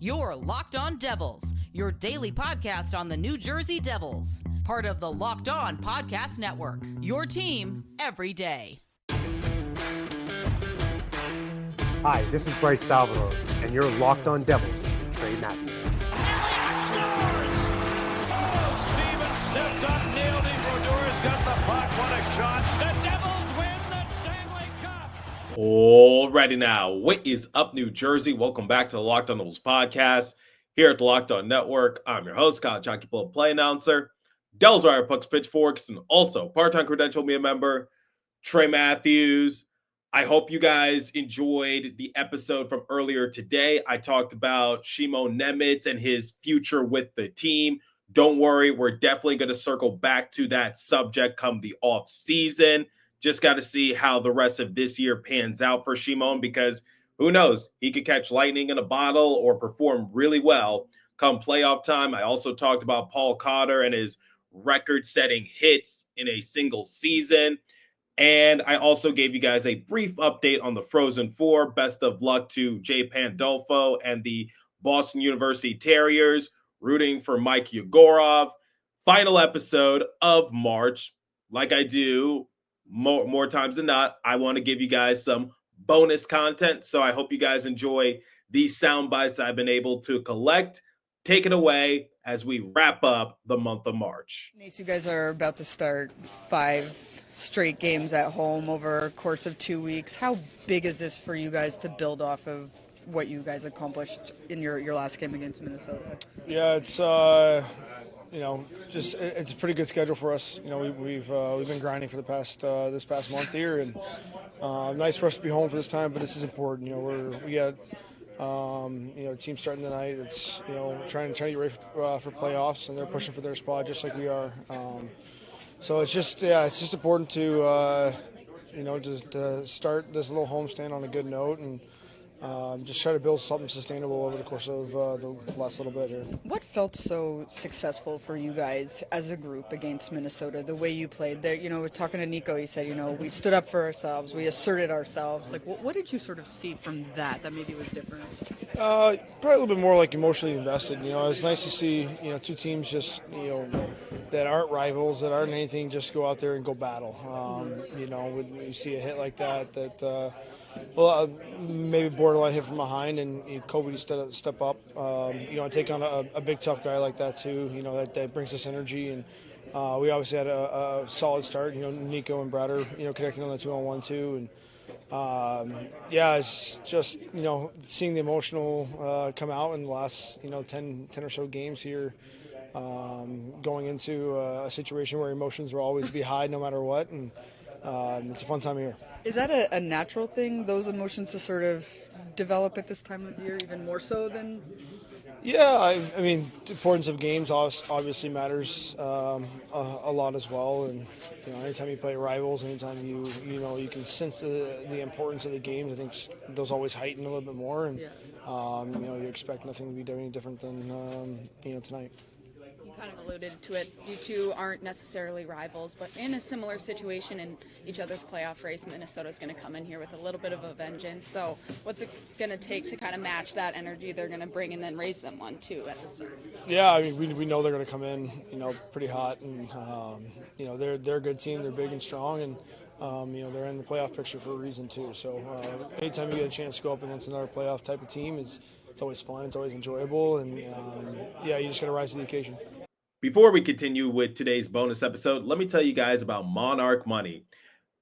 Your Locked On Devils, your daily podcast on the New Jersey Devils. Part of the Locked On Podcast Network, your team every day. Hi, this is Bryce Salvador, and you're Locked On Devils with Trey Matthews. Elliott scores! Oh, Steven stepped up, nailed it. Brodor's got the puck. What a shot. The Devils win the Stanley Cup. Alrighty now, what is up, New Jersey? Welcome back to the Locked On Devils podcast here at the Locked On Network. I'm your host, Kyle Jockey Blow Play Announcer, Devils Wire Pucks Pitchforks, and also part-time credential media member, Trey Matthews. I hope you guys enjoyed the episode from earlier today. I talked about Shimon Nemitz and his future with the team. Don't worry, we're definitely going to circle back to that subject come the off season. Just got to see how the rest of this year pans out for Shimon, because who knows? He could catch lightning in a bottle or perform really well come playoff time. I also talked about Paul Cotter and his record-setting hits in a single season. And I also gave you guys a brief update on the Frozen Four. Best of luck to Jay Pandolfo and the Boston University Terriers, rooting for Mike Yegorov. Final episode of March. Like I do more times than not, I want to give you guys some bonus content. So I hope you guys enjoy these sound bites I've been able to collect. Take it away as we wrap up the month of March. Nace, you guys are about to start 5 straight games at home over a course of 2 weeks. How big is this for you guys to build off of what you guys accomplished in your last game against Minnesota? Yeah, it's it's a pretty good schedule for us. You know, we've been grinding for the past this past month here, and nice for us to be home for this time. But this is important. You know, we got team starting tonight. It's trying to get ready for playoffs, and they're pushing for their spot just like we are. So it's just important to to start this little homestand on a good note and just try to build something sustainable over the course of the last little bit here. What felt so successful for you guys as a group against Minnesota? The way you played there, talking to Nico, he said, we stood up for ourselves, we asserted ourselves. Like, what did you sort of see from that maybe was different? Probably a little bit more like emotionally invested. It was nice to see, two teams just, that aren't rivals, that aren't anything, just go out there and go battle. When you see a hit like that, maybe borderline hit from behind, and Kobe step up. Take on a big tough guy like that too. That brings us energy, and we obviously had a solid start. Nico and Brad are connecting on the 2-on-1 too, and it's just seeing the emotional come out in the last 10 or so games here. Going into a situation where emotions will always be high no matter what, and it's a fun time of year. Is that a natural thing, those emotions to sort of develop at this time of year, even more so than? Yeah, I mean, the importance of games obviously matters a lot as well. And anytime you play rivals, anytime you can sense the importance of the games, I think those always heighten a little bit more. And you expect nothing to be any different than tonight. Kind of alluded to it. You two aren't necessarily rivals, but in a similar situation in each other's playoff race, Minnesota's going to come in here with a little bit of a vengeance. So what's it going to take to kind of match that energy they're going to bring and then raise them one, too, at the start? Yeah, I mean, we know they're going to come in, pretty hot, and, they're a good team. They're big and strong, and, they're in the playoff picture for a reason, too. So anytime you get a chance to go up against another playoff type of team, it's always fun. It's always enjoyable, and, you just got to rise to the occasion. Before we continue with today's bonus episode, let me tell you guys about Monarch Money.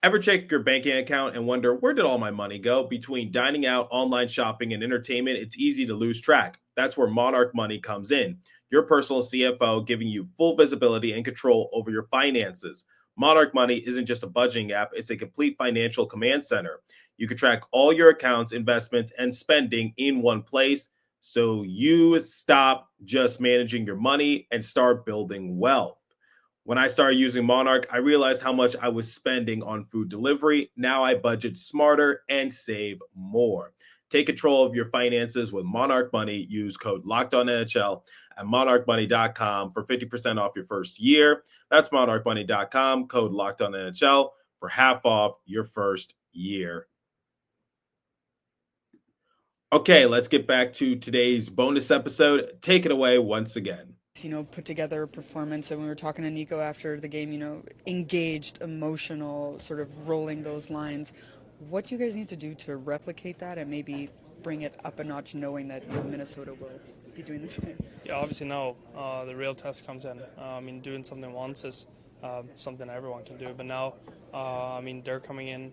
Ever check your banking account and wonder, where did all my money go? Between dining out, online shopping, and entertainment, it's easy to lose track. That's where Monarch Money comes in. Your personal CFO giving you full visibility and control over your finances. Monarch Money isn't just a budgeting app, it's a complete financial command center. You can track all your accounts, investments, and spending in one place, so you stop just managing your money and start building wealth. When I started using Monarch, I realized how much I was spending on food delivery. Now I budget smarter and save more. Take control of your finances with Monarch Money. Use code LOCKEDONNHL at monarchmoney.com for 50% off your first year. That's monarchmoney.com, code, for half off your first year. Okay, let's get back to today's bonus episode. Take it away once again. Put together a performance, and we were talking to Nico after the game, engaged, emotional, sort of rolling those lines. What do you guys need to do to replicate that and maybe bring it up a notch, knowing that Minnesota will be doing the same? Yeah, obviously now the real test comes in. Doing something once is something everyone can do, but now, they're coming in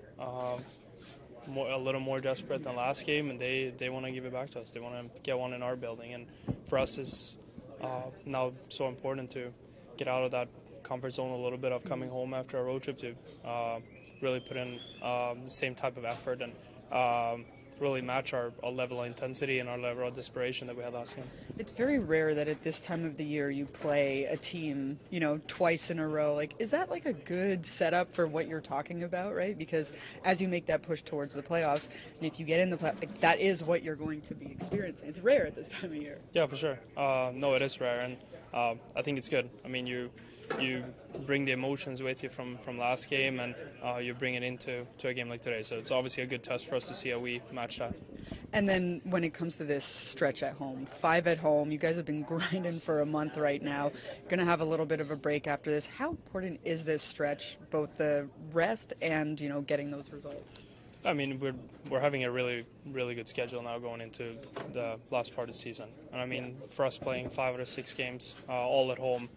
a little more desperate than last game, and they want to give it back to us. They want to get one in our building, and for us it's now so important to get out of that comfort zone a little bit of coming home after a road trip to really put in the same type of effort and really match our level of intensity and our level of desperation that we had last game. It's very rare that at this time of the year you play a team, twice in a row. Is that a good setup for what you're talking about, right? Because as you make that push towards the playoffs, and if you get in the playoffs, that is what you're going to be experiencing. It's rare at this time of year. Yeah, for sure. No, it is rare, and I think it's good. You bring the emotions with you from last game, and you bring it into a game like today. So it's obviously a good test for us to see how we match that. And then when it comes to this stretch at home, 5 at home, you guys have been grinding for a month right now. Going to have a little bit of a break after this. How important is this stretch, both the rest and, getting those results? We're having a really, really good schedule now going into the last part of the season. And for us playing 5 out of 6 games all at home,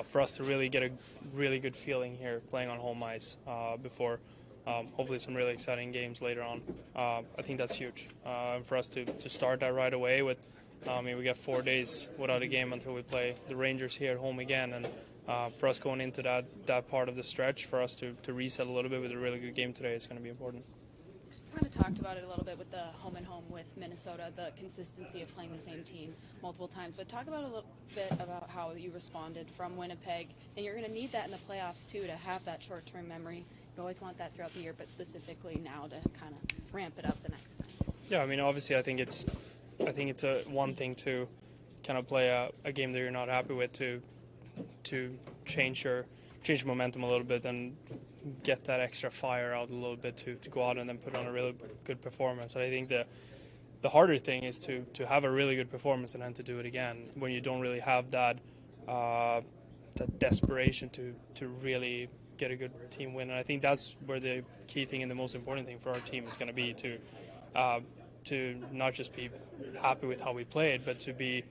for us to really get a really good feeling here playing on home ice before hopefully some really exciting games later on. I think that's huge. For us to start that right away with, we got 4 days without a game until we play the Rangers here at home again. And for us going into that part of the stretch, for us to reset a little bit with a really good game today, it's going to be important. Kind of talked about it a little bit with the home and home with Minnesota, the consistency of playing the same team multiple times. But talk about a little bit about how you responded from Winnipeg, and you're going to need that in the playoffs too, to have that short-term memory. You always want that throughout the year, but specifically now to kind of ramp it up the next time. Yeah, obviously I think it's a one thing to kind of play a game that you're not happy with to change momentum a little bit and get that extra fire out a little bit to go out and then put on a really good performance. And I think the harder thing is to have a really good performance and then to do it again when you don't really have that desperation to really get a good team win. And I think that's where the key thing and the most important thing for our team is going to be to not just be happy with how we played, but to be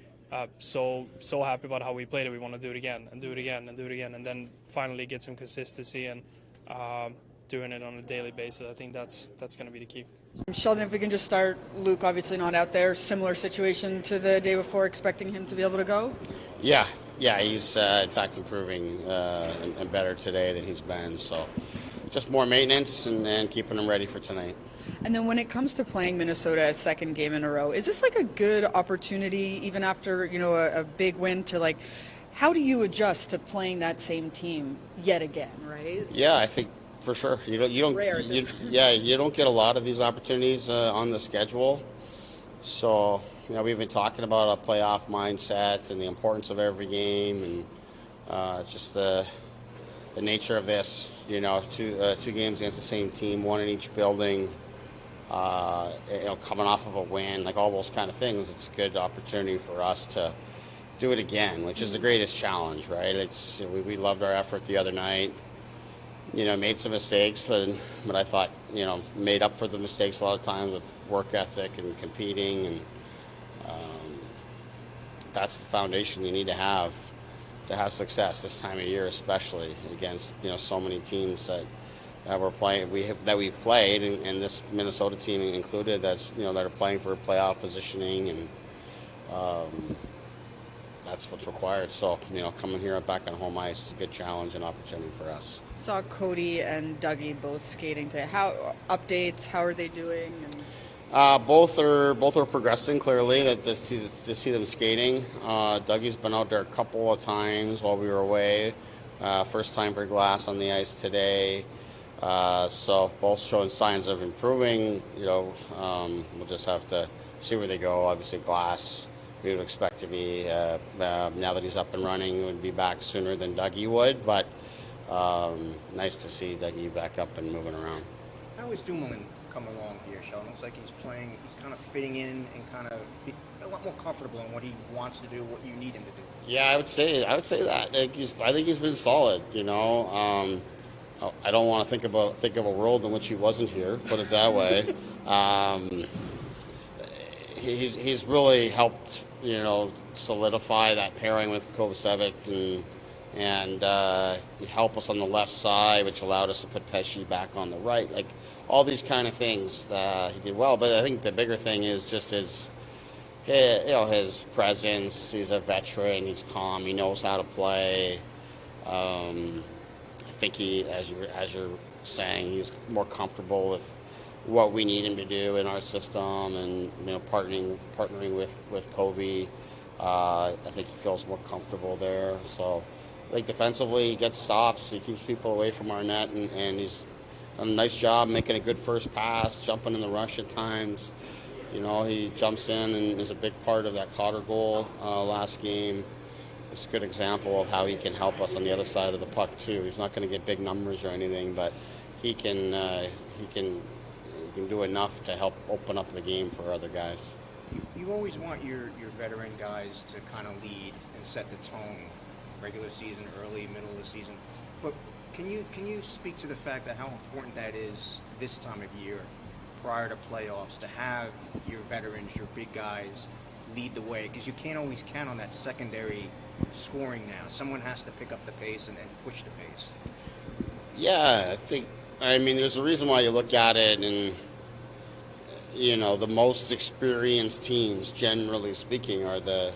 so happy about how we played it. We want to do it again and do it again and do it again, and then finally get some consistency and doing it on a daily basis. I think that's going to be the key. Sheldon, if we can just start, Luke obviously not out there. Similar situation to the day before, expecting him to be able to go? Yeah, he's in fact improving and better today than he's been. So just more maintenance and keeping him ready for tonight. And then when it comes to playing Minnesota a second game in a row, is this a good opportunity, even after a big win, to how do you adjust to playing that same team yet again, right? Yeah, I think for sure. You don't get a lot of these opportunities on the schedule. So we've been talking about a playoff mindset and the importance of every game, and just the nature of this. 2 games against the same team, 1 in each building. Coming off of a win, all those kind of things. It's a good opportunity for us to do it again, which is the greatest challenge, right? We loved our effort the other night. Made some mistakes, but I thought, made up for the mistakes a lot of times with work ethic and competing, and that's the foundation you need to have success this time of year, especially against so many teams that we're playing. We've played, and this Minnesota team included. That are playing for playoff positioning, and that's what's required. So, coming here back on home ice is a good challenge and opportunity for us. Saw Cody and Dougie both skating today. How are they doing? Both are progressing clearly. That to see them skating. Dougie's been out there a couple of times while we were away. First time for Glass on the ice today. So both showing signs of improving. We'll just have to see where they go. Obviously, Glass, we would expect to be, now that he's up and running, would be back sooner than Dougie would. But nice to see Dougie back up and moving around. How is Dumoulin come along here, Sheldon? Looks like he's kind of fitting in and kind of a lot more comfortable in what he wants to do, what you need him to do. Yeah, I would say that. I think he's been solid. I don't want to think of a world in which he wasn't here. Put it that way. He's really helped, solidify that pairing with Kovacevic and help us on the left side, which allowed us to put Pesci back on the right. Like all these kind of things, he did well. But I think the bigger thing is just his presence. He's a veteran. He's calm. He knows how to play. I think he, as you're saying, he's more comfortable with what we need him to do in our system, and partnering with Covey. I think he feels more comfortable there. So, like defensively, he gets stops. He keeps people away from our net, and he's done a nice job making a good first pass, jumping in the rush at times. He jumps in and is a big part of that Cotter goal last game. It's a good example of how he can help us on the other side of the puck too. He's not going to get big numbers or anything, but he can do enough to help open up the game for other guys. You always want your veteran guys to kind of lead and set the tone, regular season, early, middle of the season. But can you speak to the fact that how important that is this time of year, prior to playoffs, to have your veterans, your big guys, lead the way? Because you can't always count on that secondary scoring now. Someone has to pick up the pace and push the pace. Yeah, there's a reason why you look at it, and the most experienced teams, generally speaking, are the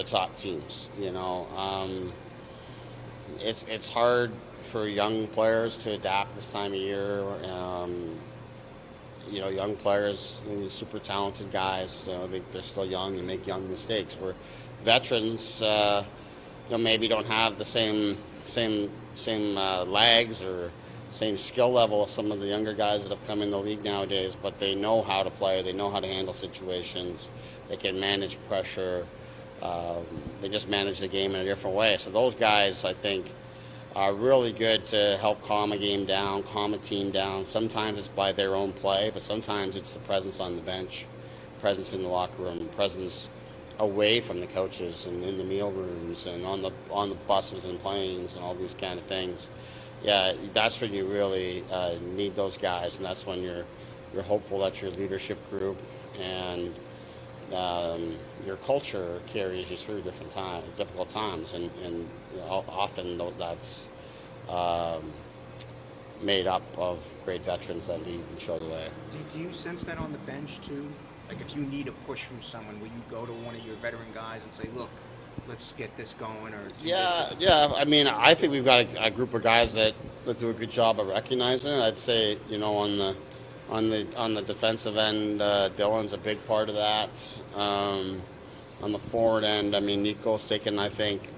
top teams. It's hard for young players to adapt this time of year. Young players, super talented guys, they're still young and make young mistakes. Where veterans, maybe don't have the same legs or same skill level as some of the younger guys that have come in the league nowadays, but they know how to play, they know how to handle situations, they can manage pressure, they just manage the game in a different way. So those guys, I think, are really good to help calm a game down, calm a team down. Sometimes it's by their own play, but sometimes it's the presence on the bench, presence in the locker room, presence away from the coaches and in the meal rooms and on the buses and planes and all these kind of things. Yeah, that's when you really need those guys, and that's when you're hopeful that your leadership group and your culture carries you through difficult times, and often that's made up of great veterans that lead and show the way. Do you sense that on the bench too? Like if you need a push from someone, will you go to one of your veteran guys and say, "Look, let's get this going"? Or yeah. I think we've got a group of guys that do a good job of recognizing it. I'd say on the defensive end, Dylan's a big part of that. On the forward end, Nico's taken, I think,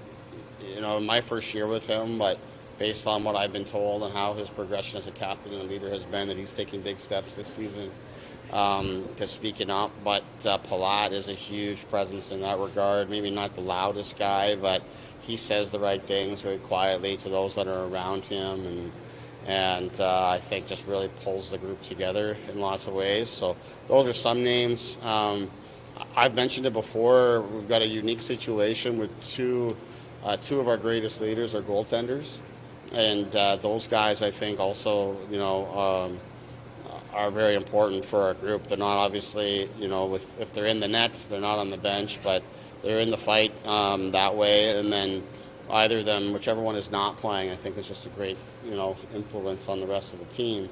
my first year with him, but based on what I've been told and how his progression as a captain and leader has been, that he's taking big steps this season to speaking up. But Palat is a huge presence in that regard. Maybe not the loudest guy, but he says the right things very quietly to those that are around him, and I think just really pulls the group together in lots of ways. So those are some names. I've mentioned it before. We've got a unique situation with two of our greatest leaders are goaltenders, and those guys, I think, also are very important for our group. They're not obviously, if they're in the nets, they're not on the bench, but they're in the fight that way. And then either of them, whichever one is not playing, I think is just a great, influence on the rest of the team.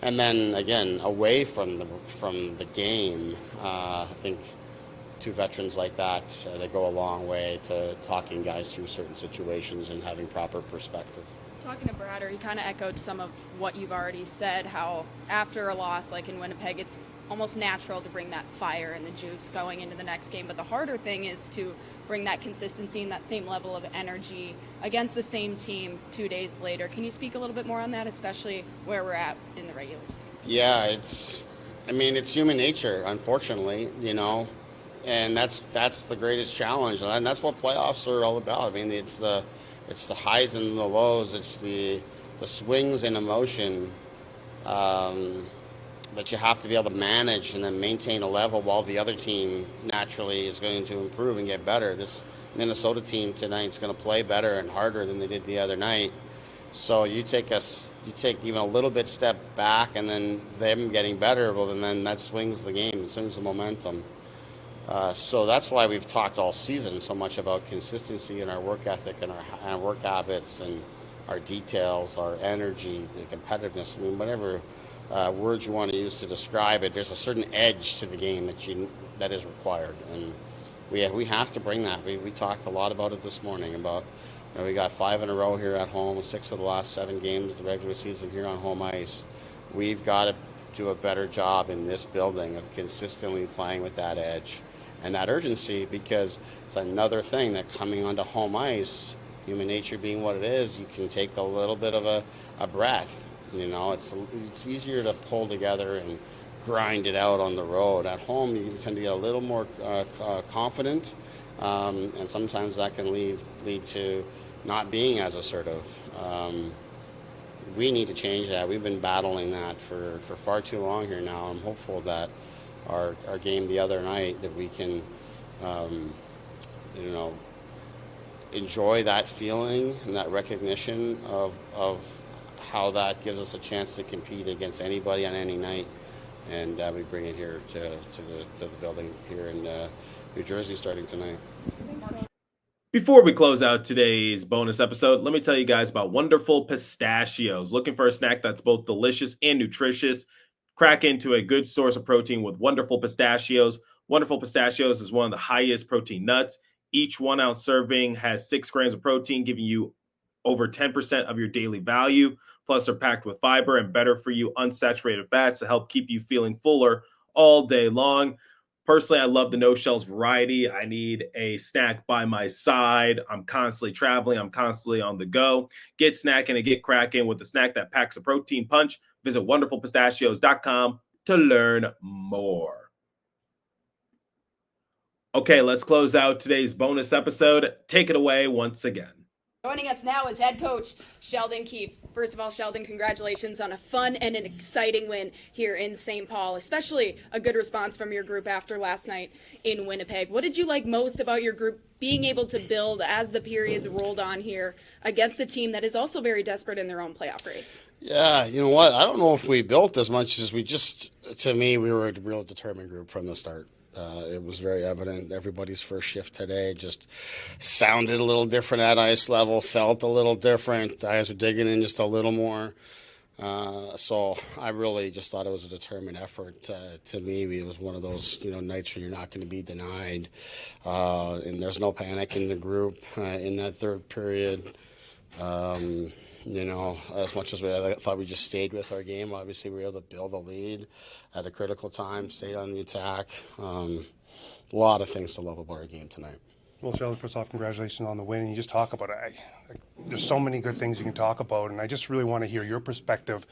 And then again, away from the game, I think two veterans like that, they go a long way to talking guys through certain situations and having proper perspective. Talking to Bratt, he kind of echoed some of what you've already said, how after a loss like in Winnipeg, it's almost natural to bring that fire and the juice going into the next game. But the harder thing is to bring that consistency and that same level of energy against the same team 2 days later. Can you speak a little bit more on that, especially where we're at in the regular season? Yeah, it's human nature, unfortunately, and that's the greatest challenge. And that's what playoffs are all about. It's the highs and the lows. It's the swings in emotion. that you have to be able to manage and then maintain a level while the other team naturally is going to improve and get better. This Minnesota team tonight is going to play better and harder than they did the other night. So you take even a little bit step back, and then them getting better, well, and then that swings the game, it swings the momentum. So that's why we've talked all season so much about consistency in our work ethic and our work habits and our details, our energy, the competitiveness. I mean, whatever words you want to use to describe it, there's a certain edge to the game that is required, and we have to bring that. We talked a lot about it this morning about. We got 5 in a row here at home, 6 of the last 7 games of the regular season here on home ice. We've got to do a better job in this building of consistently playing with that edge and that urgency, because it's another thing that coming onto home ice, human nature being what it is, you can take a little bit of a breath. It's easier to pull together and grind it out on the road. At home, you tend to get a little more confident, and sometimes that can lead to not being as assertive. We need to change that. We've been battling that for far too long here now. I'm hopeful that our game the other night, that we can enjoy that feeling and that recognition of how that gives us a chance to compete against anybody on any night. And we bring it here to the building here in New Jersey starting tonight. Before we close out today's bonus episode, let me tell you guys about Wonderful Pistachios. Looking for a snack that's both delicious and nutritious? Crack into a good source of protein with Wonderful Pistachios. Wonderful Pistachios is one of the highest protein nuts. Each 1 ounce serving has 6 grams of protein, giving you over 10% of your daily value. Plus, they're packed with fiber and better for you unsaturated fats to help keep you feeling fuller all day long. Personally, I love the no shells variety. I need a snack by my side. I'm constantly traveling. I'm constantly on the go. Get snacking and get cracking with a snack that packs a protein punch. Visit wonderfulpistachios.com to learn more. Okay, let's close out today's bonus episode. Take it away once again. Joining us now is head coach Sheldon Keefe. First of all, Sheldon, congratulations on a fun and an exciting win here in St. Paul, especially a good response from your group after last night in Winnipeg. What did you like most about your group being able to build as the periods rolled on here against a team that is also very desperate in their own playoff race? Yeah, you know what? I don't know if we built as much as to me, we were a real determined group from the start. It was very evident. Everybody's first shift today just sounded a little different at ice level, felt a little different. Guys were digging in just a little more. So I really just thought it was a determined effort. To me, it was one of those nights where you're not going to be denied, and there's no panic in the group in that third period. As much as I thought we just stayed with our game, obviously we were able to build a lead at a critical time, stayed on the attack. A lot of things to love about our game tonight. Well, Sheldon, first off, congratulations on the win. And you just talk about it. There's so many good things you can talk about, and I just really want to hear your perspective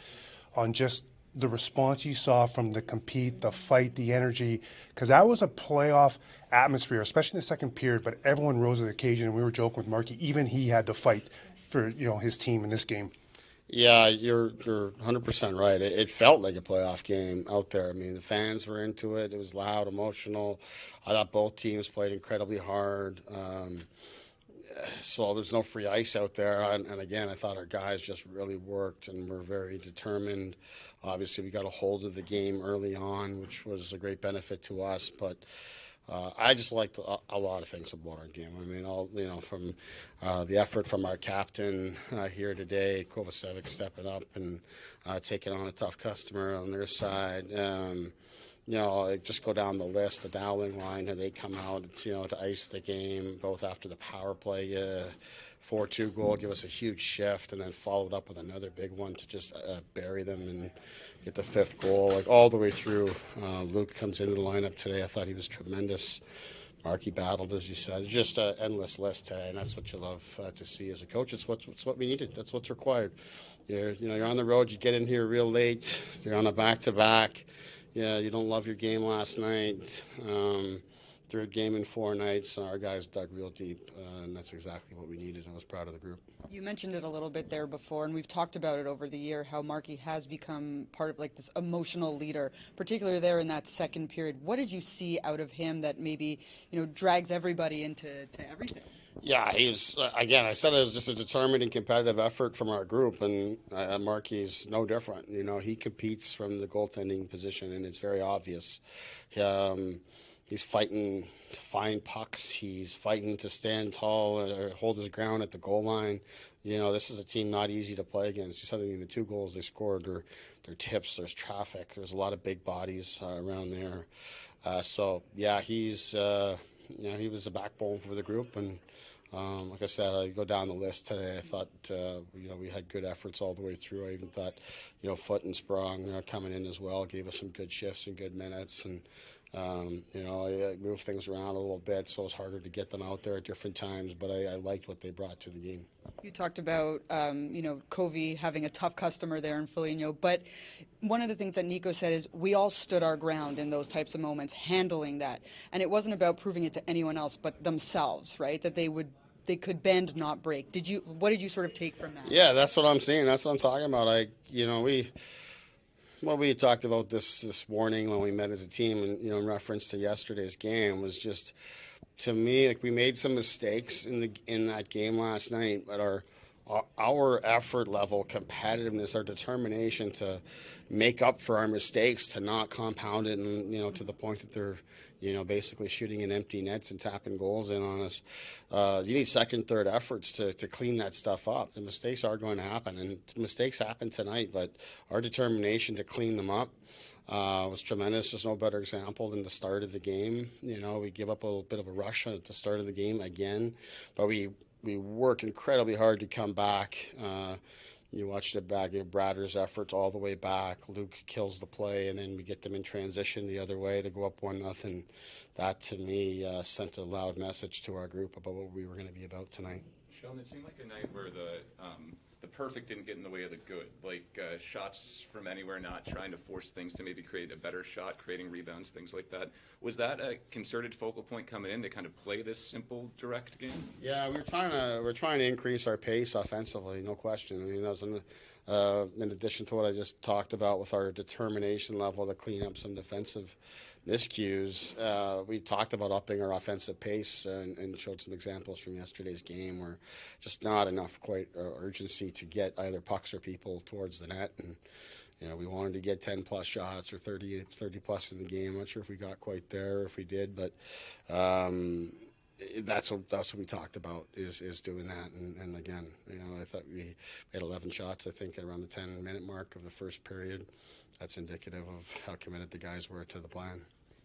on just the response you saw from the compete, the fight, the energy, because that was a playoff atmosphere, especially in the second period, but everyone rose to the occasion, and we were joking with Marky, even he had to fight for his team in this game. Yeah, you're 100% right. It felt like a playoff game out there. I mean, the fans were into it. It was loud, emotional. I thought both teams played incredibly hard. So there's no free ice out there. And again, I thought our guys just really worked and were very determined. Obviously, we got a hold of the game early on, which was a great benefit to us. But I just liked a lot of things about our game. I mean, from the effort from our captain here today, Kovacevic stepping up and taking on a tough customer on their side. Just go down the list, the Dowling line, how they come out, to ice the game, both after the power play 4-2 goal, give us a huge shift, and then followed up with another big one to just bury them and get the 5th goal, all the way through. Luke comes into the lineup today. I thought he was tremendous. Marky battled, as you said. It's just an endless list today, and that's what you love to see as a coach. It's what we needed. That's what's required. You're on the road. You get in here real late. You're on a back-to-back. Yeah, you don't love your game last night. third game in 4 nights, and our guys dug real deep, and that's exactly what we needed. I was proud of the group. You mentioned it a little bit there before, and we've talked about it over the year, how Markey has become part of like this emotional leader, particularly there in that second period. What did you see out of him that maybe, drags everybody into everything? Yeah, he was, again, I said it was just a determined and competitive effort from our group, and Markey's no different. He competes from the goaltending position, and it's very obvious. He's fighting to find pucks. He's fighting to stand tall or hold his ground at the goal line. This is a team not easy to play against. You saw the 2 goals they scored, their tips, there's traffic. There's a lot of big bodies around there. He was a backbone for the group. And like I said, I go down the list today. I thought, we had good efforts all the way through. I even thought, Foot and Sprong coming in as well gave us some good shifts and good minutes. And I moved things around a little bit, so it's harder to get them out there at different times, but I liked what they brought to the game. You talked about, Covey having a tough customer there in Foligno, but one of the things that Nico said is we all stood our ground in those types of moments, handling that. And it wasn't about proving it to anyone else but themselves, right? That they could bend, not break. What did you sort of take from that? Yeah, that's what I'm seeing. That's what I'm talking about. We had talked about this morning when we met as a team, and in reference to yesterday's game, was just, to me, like, we made some mistakes in that game last night, but our effort level, competitiveness, our determination to make up for our mistakes, to not compound it, and to the point that they're basically shooting in empty nets and tapping goals in on us. You need second, third efforts to clean that stuff up. The mistakes are going to happen, and mistakes happen tonight, but our determination to clean them up was tremendous. There's no better example than the start of the game. We give up a little bit of a rush at the start of the game again, but we work incredibly hard to come back. You watched it back, Bratter's efforts all the way back. Luke kills the play, and then we get them in transition the other way to go up 1-0. That, to me, sent a loud message to our group about what we were going to be about tonight. Sheldon, it seemed like a night where the perfect didn't get in the way of the good, like shots from anywhere, not trying to force things to maybe create a better shot, creating rebounds, things like that. Was that a concerted focal point coming in to kind of play this simple, direct game? Yeah, we're trying to increase our pace offensively, no question. I mean, that was in addition to what I just talked about with our determination level to clean up some defensive miscues. We talked about upping our offensive pace and showed some examples from yesterday's game where just not enough urgency to get either pucks or people towards the net. And we wanted to get 10-plus shots or 30-plus in the game. I'm not sure if we got quite there or if we did, but that's what we talked about is doing that. And again, I thought we had 11 shots, I think, around the 10-minute mark of the first period. That's indicative of how committed the guys were to the plan.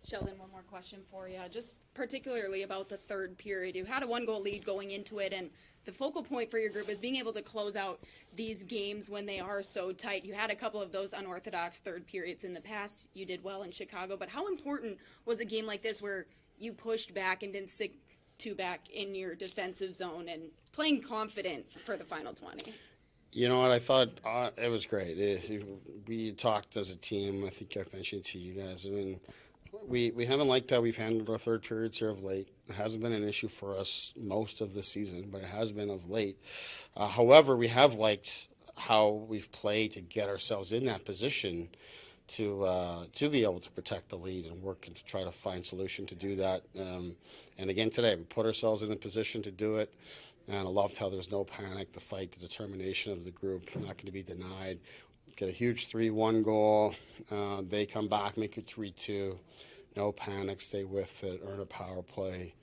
Sheldon, one more question for you, just particularly about the third period. You had a 1-goal lead going into it, and the focal point for your group is being able to close out these games when they are so tight. You had a couple of those unorthodox third periods in the past. You did well in Chicago, but how important was a game like this where you pushed back and didn't stick to back in your defensive zone and playing confident for the final 20? You know what, I thought it was great. We talked as a team. I think I've mentioned to you guys. I mean, we haven't liked how we've handled our third periods here of late. It hasn't been an issue for us most of the season, but it has been of late. However, we have liked how we've played to get ourselves in that position to be able to protect the lead and work and to try to find solution to do that. And again today, we put ourselves in a position to do it. And I loved how there's no panic, the fight, the determination of the group, not going to be denied. Get a huge 3-1 goal. They come back, make it 3-2. No panic, stay with it, earn a power play,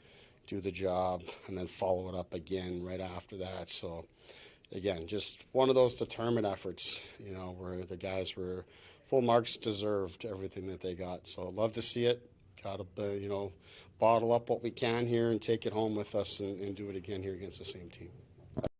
do the job, and then follow it up again right after that. So, again, just one of those determined efforts, where the guys were full marks, deserved everything that they got. So I'd love to see it. Got to, bottle up what we can here and take it home with us and do it again here against the same team.